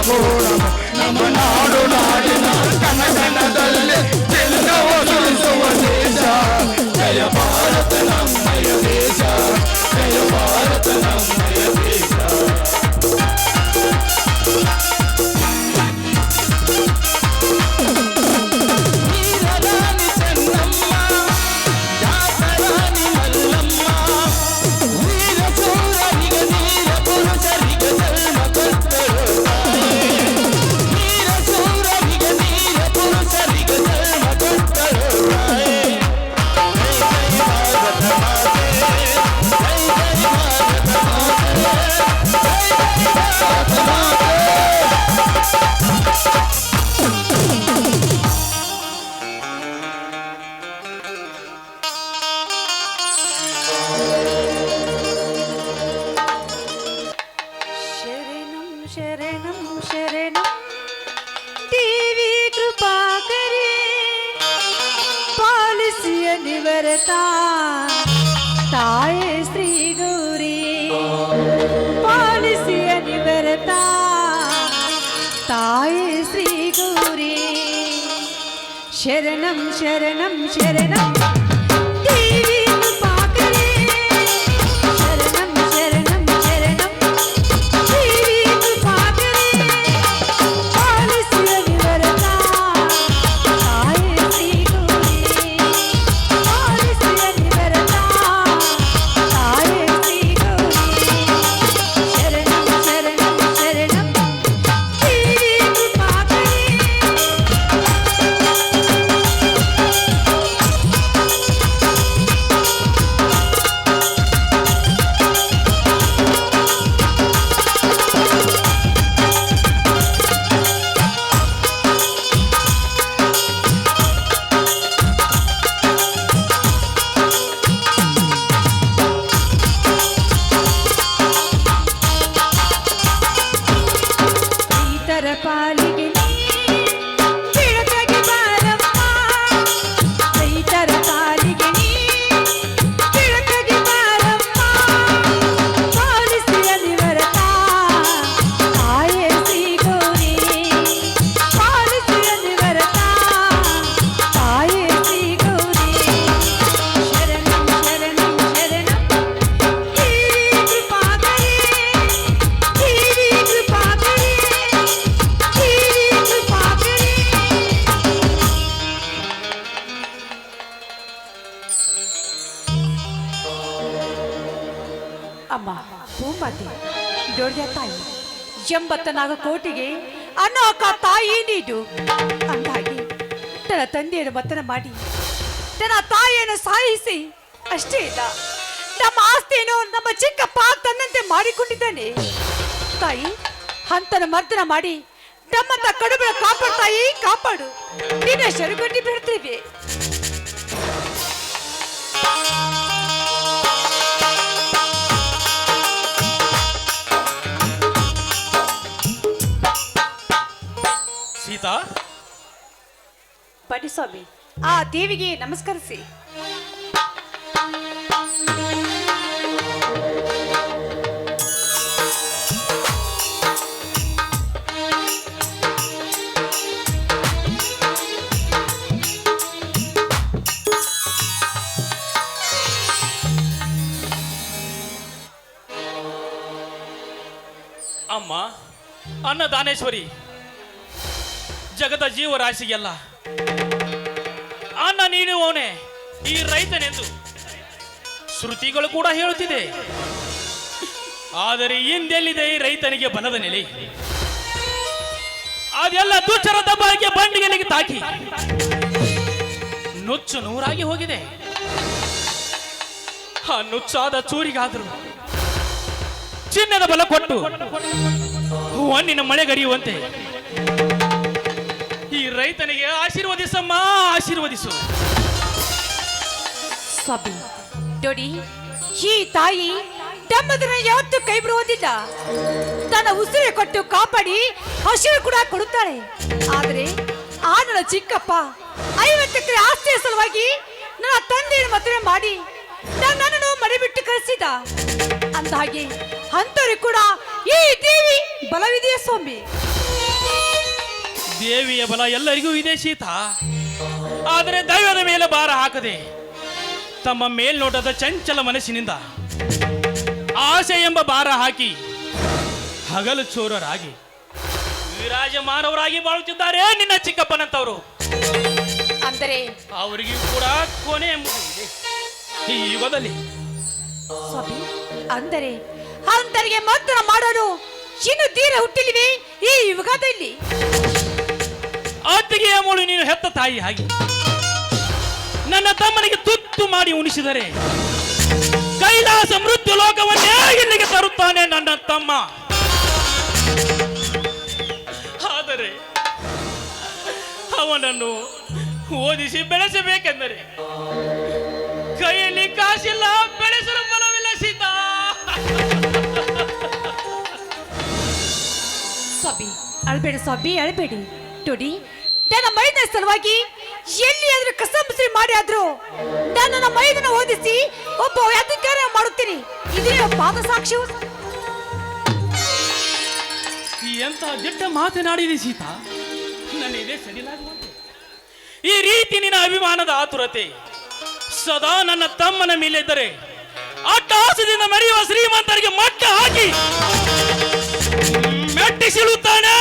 ಕೂಡ ನಮ್ಮ ನಾಡು ನಾಡಿನ ಕನಕನದಲ್ಲಿ ಚಿನ್ನವ ಸುರಿಸುವ ದೇಶ ಜಯ ಭಾರತ ನಮ್ಮಯ ದೇಶ ಜಯ ಭಾರತ ನಮ್ಮಯ ದೇಶ ताये श्री गौरी पालिसिय निवरता ताये श्री गौरी शरणं शरणं शरणं देवी कृपाकरे शरणं शरणं शरणं देवी कृपाकरे पालिसिय निवरता ताये श्री गौरी पालिसिय निवरता ताये श्री गौरी शरणं शरणं शरणं देवी कृपाकरे ರೈತರ ಪಾಲಿಗೆ ಬೆಳಕಾಗಿ ಬಾರಮ್ಮ ರೈತರ ಪಾಲಿಗೆ ಬೆಳಕಾಗಿ ಬಾರಮ್ಮ ಪಾಲಿಸಿಯ ನಿವರತ ತಾಯೇ ಶ್ರೀ ಗೌರಿ ಪಾಲಿಸಿಯ ನಿವರತ ತಾಯೇ ಶ್ರೀ ಗೌರಿ ಶರಣಂ ಶರಣಂ ಶರಣಂ ದೇವಿ ಕೃಪಾಕರೆ ದೇವಿ ಕೃಪಾಕರೆ ದೇವಿ ಕೃಪಾಕರೆ ಅಮ್ಮ ಭೂಮತಿ ದೊಡ್ಡ ತಾಯಿ 84 ಕೋಟಿಗೆ ಅನ್ನೋಕ ತಾಯಿ ನೀಡು ಅಂದಾಗಿ ತನ್ನ ತಂದೆಯನ್ನು ಮತನ ಮಾಡಿ ತನ್ನ ತಾಯಿಯನ್ನು ಸಾಯಿಸಿ ಅಷ್ಟೇ ಇಲ್ಲ ನಮ್ಮ ಆಸ್ತಿಯನ್ನು ನಮ್ಮ ಚಿಕ್ಕಪ್ಪ ತನ್ನಂತೆ ಮಾಡಿಕೊಂಡಿದ್ದಾನೆ ತಾಯಿ ಹಂತನ ಮರ್ದನ ಮಾಡಿ ನಮ್ಮಂತ ಕಡುಬಳ ಕಾಪಾಡು ತಾಯಿ ಕಾಪಾಡು ನಿನ್ನ ಶರುಗಟ್ಟಿ ಬಿಡ್ತೀವಿ ಸೀತಾ ಬನ್ನಿ ಸ್ವಾಮಿ ಆ ದೇವಿಗೆ ನಮಸ್ಕರಿಸಿ ಅಮ್ಮ ಅನ್ನದಾನೇಶ್ವರಿ ಜಗದ ಜೀವರಾಶಿಗೆಲ್ಲ ಅನ್ನ ನೀಡುವವನೇ ಈ ರೈತನೆಂದು ಶ್ರುತಿಗಳು ಕೂಡ ಹೇಳುತ್ತಿದೆ. ಆದರೆ ಹಿಂದೆಲ್ಲಿದೆ ಈ ರೈತನಿಗೆ ಬಲದ ನೆಲೆ? ಅದೆಲ್ಲ ದುಚ್ಚರ ದಬ್ಬಾಳಿಕೆ ಬಂಡಿಗೆ ತಾಕಿ ನುಚ್ಚು ನೂರಾಗಿ ಹೋಗಿದೆ. ಆ ನುಚ್ಚಾದ ಚೂರಿಗಾದರೂ ಚಿನ್ನದ ಬಲ ಕೊಟ್ಟು ಹಣ್ಣಿನ ಮಳೆಗರಿಯುವಂತೆ ಈ ರೈತನಿಗೆ ಆಶೀರ್ವದಿಸಮ್ಮ, ಆಶೀರ್ವದಿಸು. ಸ್ವಾಮಿ ನೋಡಿ, ಈ ತಾಯಿ ತಮ್ಮದನ್ನ ಯಾವತ್ತೂ ಕೈ ಬಿಡುವುದಿಲ್ಲ. ತನ್ನ ಉಸಿರು ಕೊಟ್ಟು ಕಾಪಾಡಿ ಹಸಿರು ಕೂಡ ಕೊಡುತ್ತಾಳೆ. ಆದ್ರೆ ಆ ನನ್ನ ಚಿಕ್ಕಪ್ಪ 50 ಎಕರೆ ಆಸ್ತಿಯ ಸಲುವಾಗಿ ನನ್ನ ತಂದೆಯನ್ನು ಮದುವೆ ಮಾಡಿ ನನ್ನನ್ನು ಮನೆ ಬಿಟ್ಟು ಕಳಿಸಿದ. ಅಂದ ಹಾಗೆ ಅಂತವರಿಗೆ ಕೂಡ ಈ ದೇವಿ ಬಲವಿದೆಯಾ ಸ್ವಾಮಿ? ದೇವಿಯ ಬಲ ಎಲ್ಲರಿಗೂ ಇದೆ ಸೀತಾ. ಆದರೆ ದೈವದ ಮೇಲೆ ಭಾರ ಹಾಕದೆ ತಮ್ಮ ಮೇಲ್ನೋಟದ ಚಂಚಲ ಮನಸ್ಸಿನಿಂದ ಆಸೆ ಎಂಬ ಭಾರ ಹಾಕಿ ಹಗಲು ಚೋರರಾಗಿ ವಿರಾಜಮಾನವರಾಗಿ ಬಾಳುತ್ತಿದ್ದಾರೆ ನಿನ್ನ ಚಿಕ್ಕಪ್ಪನಂತವರು. ಅಂದರೆ ಅವರಿಗೂ ಕೂಡ ಕೊನೆ ಎಂಬುದು ಇದೆ ಈ ಯುಗದಲ್ಲಿ. ಸ್ವಾಮಿ, ಅಂದರೆ ಅಂತರಿಗೆ ಮಂತ್ರ ಮಾಡೋರು ಇನ್ನು ತೀರ ಹುಟ್ಟಿಲಿವೆ ಈ ಯುಗದಲ್ಲಿ. ಅತ್ತಿಗೆ ಅಮ್ಮಳು ನೀನು ಹೆತ್ತ ತಾಯಿ ಹಾಗೆ ನನ್ನ ತಮ್ಮನಿಗೆ ತುತ್ತು ಮಾಡಿ ಉಣಿಸಿದರೆ ಕೈಲಾಸ ಮೃತ್ಯು ಲೋಕವನ್ನೇ ಇಲ್ಲಿಗೆ ತರುತ್ತಾನೆ ನನ್ನ ತಮ್ಮ. ಆದರೆ ಅವನನ್ನು ಓದಿಸಿ ಬೆಳೆಸಬೇಕೆಂದರೆ ಕೈಯಲ್ಲಿ ಕಾಸಿಲ್ಲ, ಬೆಳೆಸಲು ಬಲವಿಲ್ಲ ಸೀತಾ. ಸ್ವಾಮಿ ಅಳ್ಬೇಡಿ, ಸ್ವಾಮಿ ಅಳ್ಬೇಡಿ. ನೋಡಿ, ನನ್ನ ಮೈದನ ಸಲುವಾಗಿ ಎಲ್ಲಿಯಾದ್ರೂ ಕಸಂಬಸಿ ಮಾಡಿ ಆದ್ರೂ ನನ್ನ ಮೈದನ ಓದಿಸಿ ಒಬ್ಬ ಅಧಿಕಾರ ಮಾಡುತ್ತೀನಿ. ಇದೇ ಪಾದ ಸಾಕ್ಷಿ. ಎಂತ ದಿಟ್ಟ ಮಾತನಾಡಿದೆ ಸೀತಾ. ನನಗೆ ಸಡಿಲಾಗುವಂತೆ ಈ ರೀತಿ ನಿನ್ನ ಅಭಿಮಾನದ ಆತುರತೆ ಸದಾ ನನ್ನ ತಮ್ಮನ ಮೇಲಿದ್ದರೆ ಅಟ್ಟಹಾಸದಿಂದ ಮೆರೆಯುವ ಶ್ರೀಮಂತರಿಗೆ ಮಟ್ಟ ಹಾಕಿ ಮೆಟ್ಟಿಸಿಳುತ್ತಾನೆ